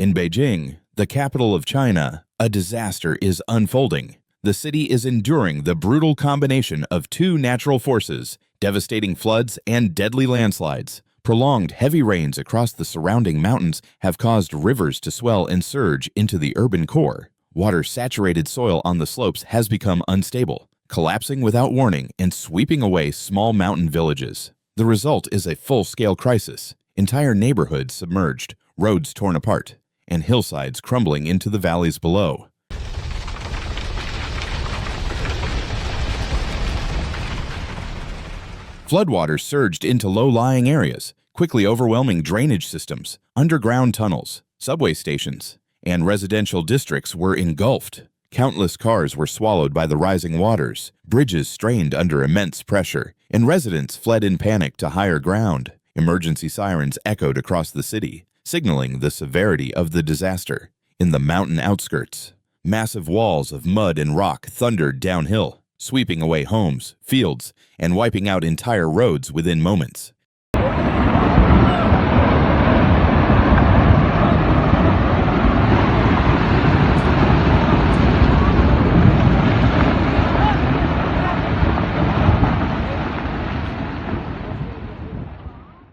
In Beijing, the capital of China, a disaster is unfolding. The city is enduring the brutal combination of two natural forces, devastating floods and deadly landslides. Prolonged heavy rains across the surrounding mountains have caused rivers to swell and surge into the urban core. Water-saturated soil on the slopes has become unstable, collapsing without warning and sweeping away small mountain villages. The result is a full-scale crisis. Entire neighborhoods submerged, roads torn apart, and hillsides crumbling into the valleys below. Floodwaters surged into low-lying areas, quickly overwhelming drainage systems, underground tunnels, subway stations, and residential districts were engulfed. Countless cars were swallowed by the rising waters, bridges strained under immense pressure, and residents fled in panic to higher ground. Emergency sirens echoed across the city, signaling the severity of the disaster. In the mountain outskirts, massive walls of mud and rock thundered downhill, sweeping away homes, fields, and wiping out entire roads within moments.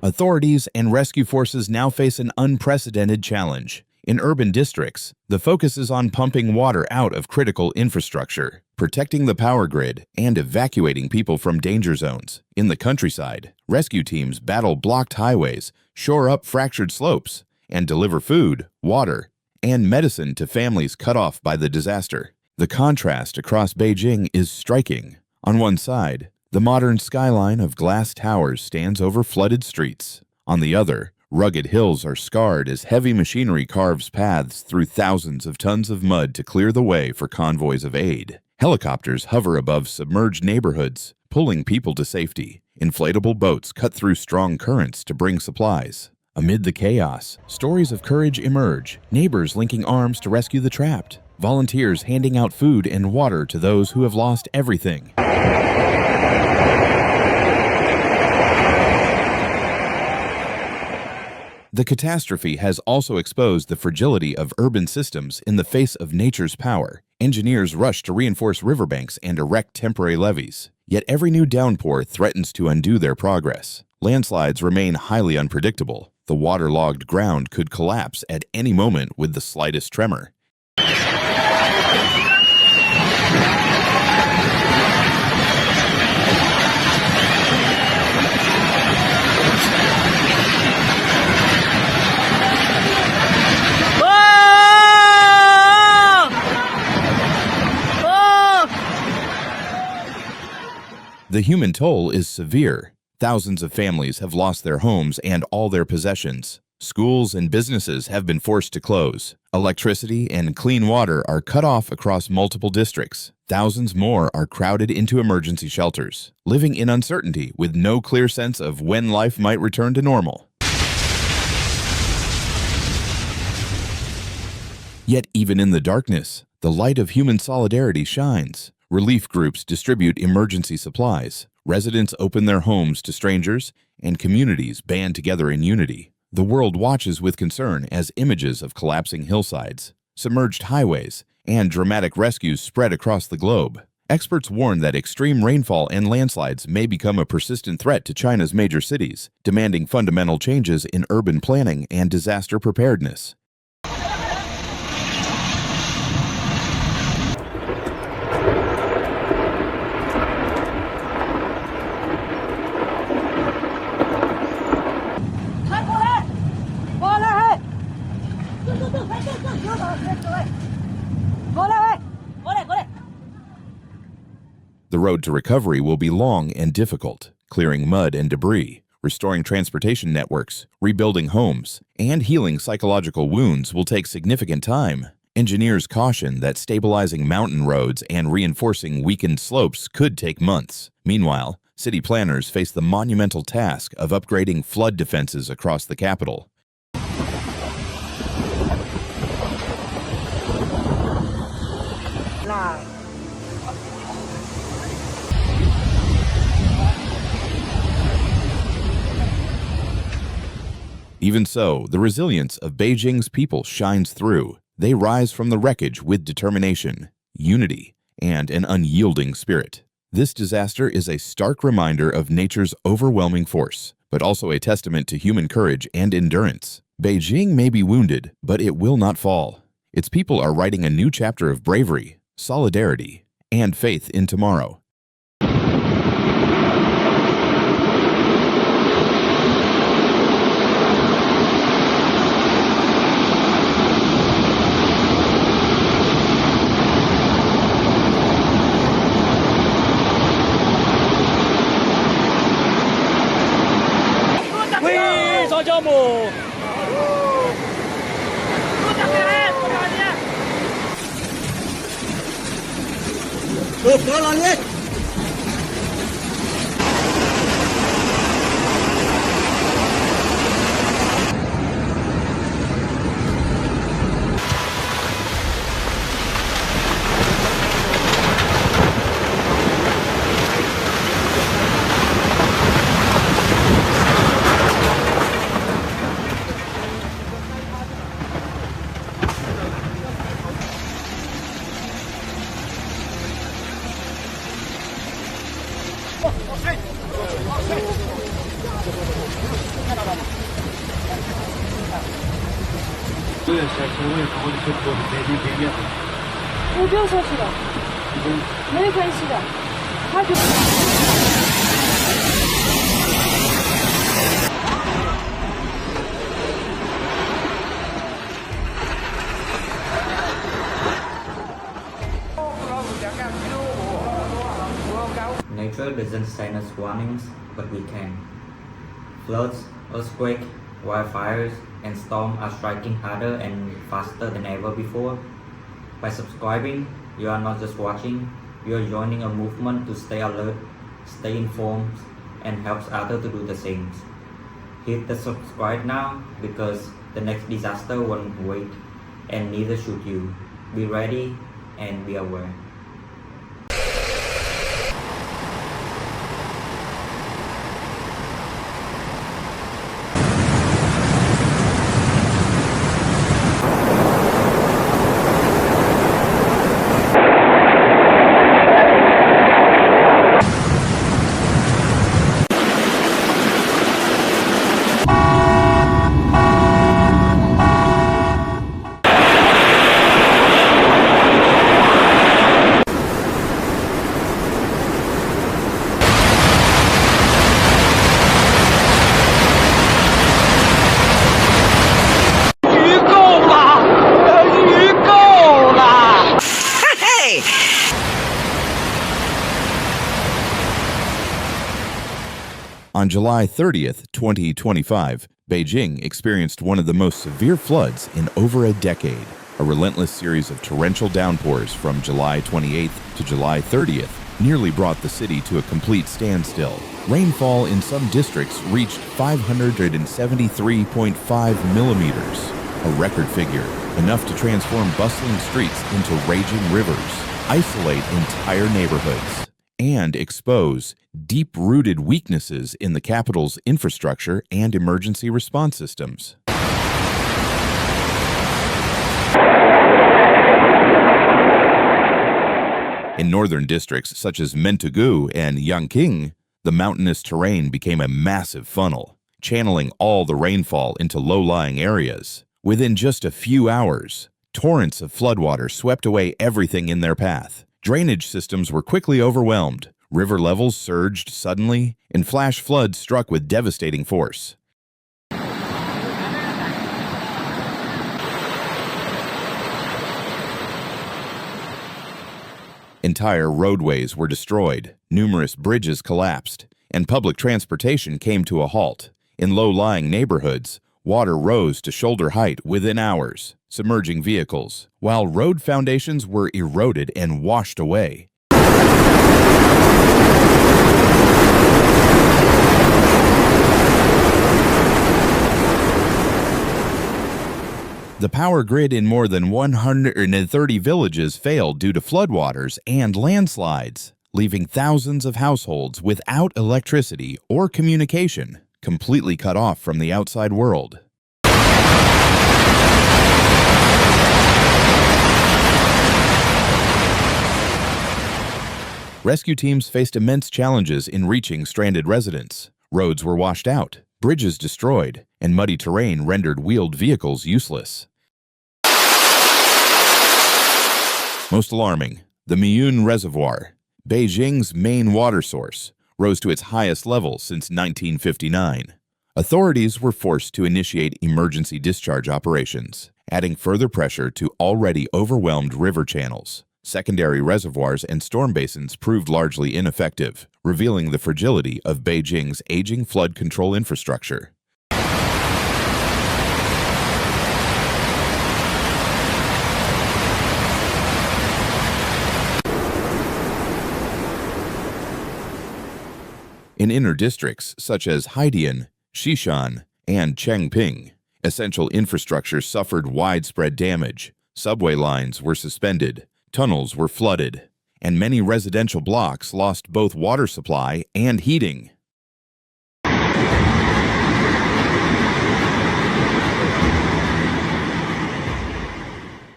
Authorities and rescue forces now face an unprecedented challenge. In urban districts, the focus is on pumping water out of critical infrastructure, protecting the power grid, and evacuating people from danger zones. In the countryside, rescue teams battle blocked highways, shore up fractured slopes, and deliver food, water, and medicine to families cut off by the disaster. The contrast across Beijing is striking. On one side, the modern skyline of glass towers stands over flooded streets. On the other, rugged hills are scarred as heavy machinery carves paths through thousands of tons of mud to clear the way for convoys of aid. Helicopters hover above submerged neighborhoods, pulling people to safety. Inflatable boats cut through strong currents to bring supplies. Amid the chaos, stories of courage emerge, neighbors linking arms to rescue the trapped, volunteers handing out food and water to those who have lost everything. The catastrophe has also exposed the fragility of urban systems in the face of nature's power. Engineers rush to reinforce riverbanks and erect temporary levees. Yet every new downpour threatens to undo their progress. Landslides remain highly unpredictable. The waterlogged ground could collapse at any moment with the slightest tremor. The human toll is severe. Thousands of families have lost their homes and all their possessions. Schools and businesses have been forced to close. Electricity and clean water are cut off across multiple districts. Thousands more are crowded into emergency shelters, living in uncertainty with no clear sense of when life might return to normal. Yet even in the darkness, the light of human solidarity shines. Relief groups distribute emergency supplies, residents open their homes to strangers, and communities band together in unity. The world watches with concern as images of collapsing hillsides, submerged highways, and dramatic rescues spread across the globe. Experts warn that extreme rainfall and landslides may become a persistent threat to China's major cities, demanding fundamental changes in urban planning and disaster preparedness. The road to recovery will be long and difficult, clearing mud and debris, restoring transportation networks, rebuilding homes, and healing psychological wounds will take significant time. Engineers caution that stabilizing mountain roads and reinforcing weakened slopes could take months. Meanwhile, city planners face the monumental task of upgrading flood defenses across the capital. Even so, the resilience of Beijing's people shines through. They rise from the wreckage with determination, unity, and an unyielding spirit. This disaster is a stark reminder of nature's overwhelming force, but also a testament to human courage and endurance. Beijing may be wounded, but it will not fall. Its people are writing a new chapter of bravery, solidarity, and faith in tomorrow. Nature doesn't send us warnings, but we can. Floods, earthquakes, wildfires, and storms are striking harder and faster than ever before. By subscribing, you are not just watching, you are joining a movement to stay alert, stay informed, and helps others to do the same. Hit the subscribe now because the next disaster won't wait, and neither should you. Be ready and be aware. On July 30th, 2025, Beijing experienced one of the most severe floods in over a decade. A relentless series of torrential downpours from July 28th to July 30th nearly brought the city to a complete standstill. Rainfall in some districts reached 573.5 millimeters, a record figure, enough to transform bustling streets into raging rivers, isolate entire neighborhoods, and expose deep-rooted weaknesses in the capital's infrastructure and emergency response systems. In northern districts such as Mentegu and Yangqing, the mountainous terrain became a massive funnel, channeling all the rainfall into low-lying areas. Within just a few hours, torrents of floodwater swept away everything in their path. Drainage systems were quickly overwhelmed, river levels surged suddenly, and flash floods struck with devastating force. Entire roadways were destroyed, numerous bridges collapsed, and public transportation came to a halt. In low-lying neighborhoods, water rose to shoulder height within hours, submerging vehicles, while road foundations were eroded and washed away. The power grid in more than 130 villages failed due to floodwaters and landslides, leaving thousands of households without electricity or communication, completely cut off from the outside world. Rescue teams faced immense challenges in reaching stranded residents. Roads were washed out, bridges destroyed, and muddy terrain rendered wheeled vehicles useless. Most alarming, the Miyun Reservoir, Beijing's main water source, rose to its highest level since 1959. Authorities were forced to initiate emergency discharge operations, adding further pressure to already overwhelmed river channels. Secondary reservoirs and storm basins proved largely ineffective, revealing the fragility of Beijing's aging flood control infrastructure. In inner districts such as Haidian, Xishan, and Chengping, essential infrastructure suffered widespread damage. Subway lines were suspended, tunnels were flooded, and many residential blocks lost both water supply and heating.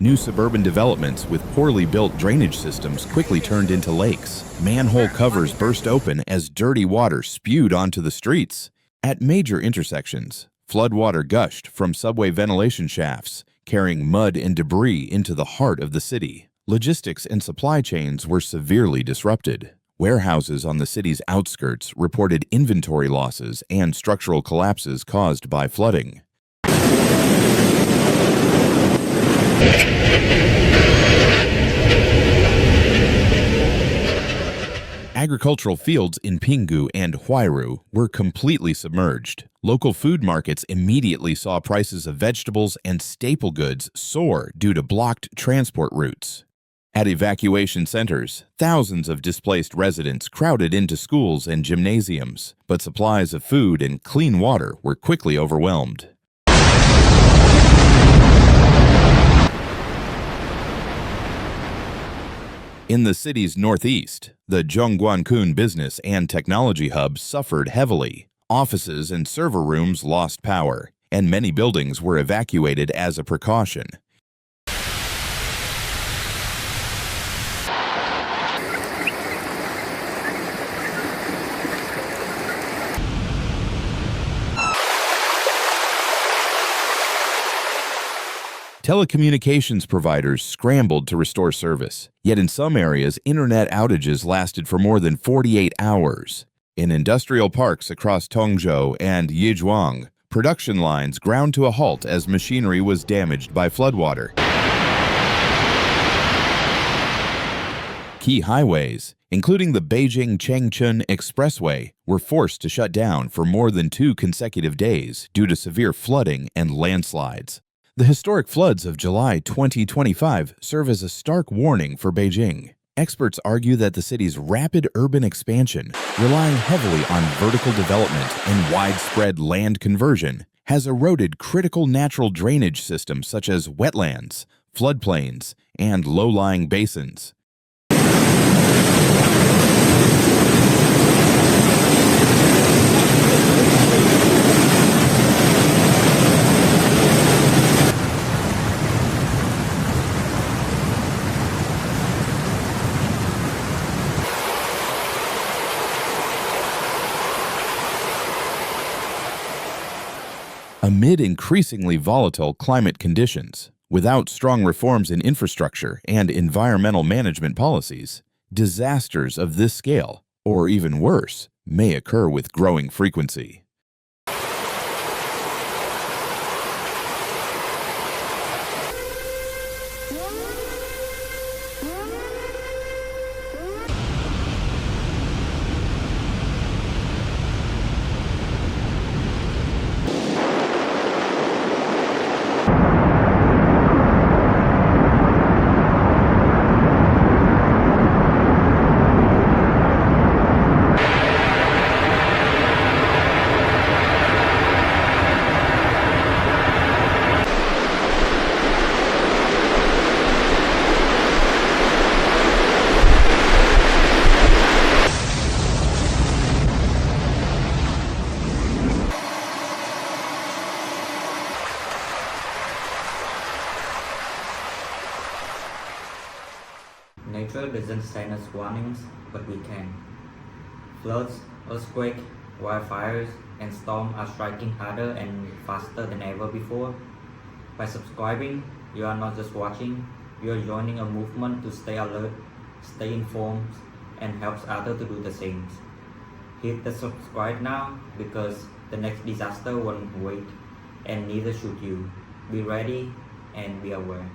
New suburban developments with poorly built drainage systems quickly turned into lakes. Manhole covers burst open as dirty water spewed onto the streets. At major intersections, floodwater gushed from subway ventilation shafts, carrying mud and debris into the heart of the city. Logistics and supply chains were severely disrupted. Warehouses on the city's outskirts reported inventory losses and structural collapses caused by flooding. Agricultural fields in Pinggu and Huairu were completely submerged. Local food markets immediately saw prices of vegetables and staple goods soar due to blocked transport routes. At evacuation centers, thousands of displaced residents crowded into schools and gymnasiums, but supplies of food and clean water were quickly overwhelmed. In the city's northeast, the Zhongguancun business and technology hub suffered heavily. Offices and server rooms lost power, and many buildings were evacuated as a precaution. Telecommunications providers scrambled to restore service, yet in some areas, internet outages lasted for more than 48 hours. In industrial parks across Tongzhou and Yizhuang, production lines ground to a halt as machinery was damaged by floodwater. Key highways, including the Beijing-Changchun Expressway, were forced to shut down for more than 2 consecutive days due to severe flooding and landslides. The historic floods of July 2025 serve as a stark warning for Beijing. Experts argue that the city's rapid urban expansion, relying heavily on vertical development and widespread land conversion, has eroded critical natural drainage systems such as wetlands, floodplains, and low-lying basins. Amid increasingly volatile climate conditions, without strong reforms in infrastructure and environmental management policies, disasters of this scale, or even worse, may occur with growing frequency. Nature doesn't send us warnings, but we can. Floods, earthquakes, wildfires, and storms are striking harder and faster than ever before. By subscribing, you are not just watching, you are joining a movement to stay alert, stay informed, and helps others to do the same. Hit the subscribe now because the next disaster won't wait, and neither should you. Be ready and be aware.